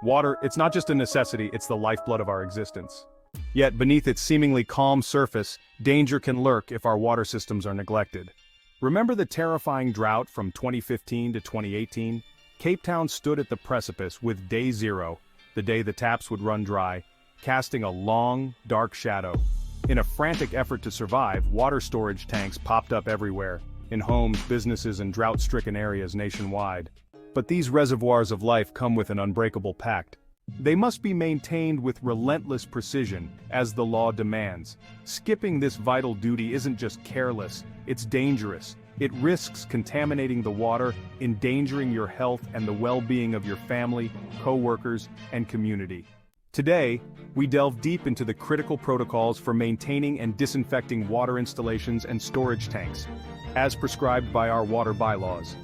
Water, it's not just a necessity, it's the lifeblood of our existence. Yet beneath its seemingly calm surface, danger can lurk if our water systems are neglected. Remember the terrifying drought from 2015 to 2018? Cape Town stood at the precipice with day zero, the day the taps would run dry, casting a long, dark shadow. In a frantic effort to survive, water storage tanks popped up everywhere, in homes, businesses, and drought-stricken areas nationwide. But these reservoirs of life come with an unbreakable pact. They must be maintained with relentless precision, as the law demands. Skipping this vital duty isn't just careless, it's dangerous. It risks contaminating the water, endangering your health and the well-being of your family, co-workers, and community. Today, we delve deep into the critical protocols for maintaining and disinfecting water installations and storage tanks, as prescribed by our water bylaws.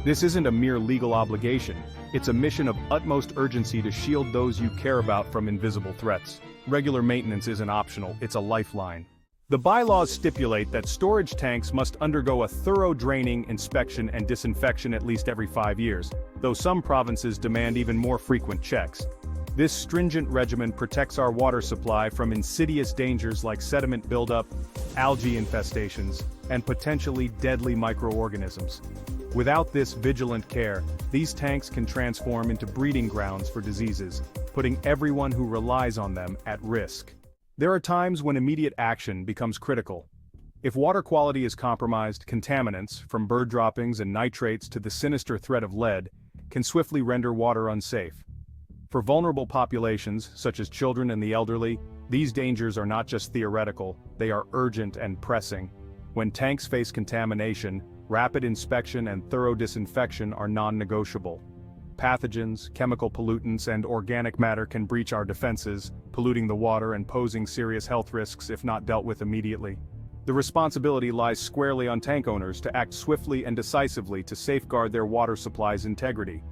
This isn't a mere legal obligation, it's a mission of utmost urgency to shield those you care about from invisible threats. Regular maintenance isn't optional, it's a lifeline. The bylaws stipulate that storage tanks must undergo a thorough draining, inspection, and disinfection at least every 5 years, though some provinces demand even more frequent checks. This stringent regimen protects our water supply from insidious dangers like sediment buildup, algae infestations, and potentially deadly microorganisms. Without this vigilant care, these tanks can transform into breeding grounds for diseases, putting everyone who relies on them at risk. There are times when immediate action becomes critical. If water quality is compromised, contaminants, from bird droppings and nitrates to the sinister threat of lead, can swiftly render water unsafe. For vulnerable populations, such as children and the elderly, these dangers are not just theoretical, they are urgent and pressing. When tanks face contamination, rapid inspection and thorough disinfection are non-negotiable. Pathogens, chemical pollutants, and organic matter can breach our defenses, polluting the water and posing serious health risks if not dealt with immediately. The responsibility lies squarely on tank owners to act swiftly and decisively to safeguard their water supply's integrity.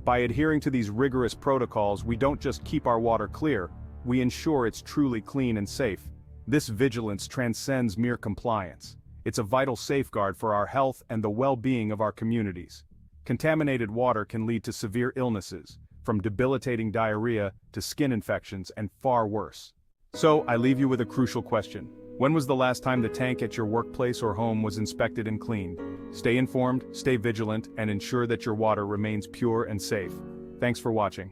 By adhering to these rigorous protocols, we don't just keep our water clear, we ensure it's truly clean and safe. This vigilance transcends mere compliance. It's a vital safeguard for our health and the well-being of our communities. Contaminated water can lead to severe illnesses, from debilitating diarrhea to skin infections and far worse. So, I leave you with a crucial question. When was the last time the tank at your workplace or home was inspected and cleaned? Stay informed, stay vigilant, and ensure that your water remains pure and safe. Thanks for watching.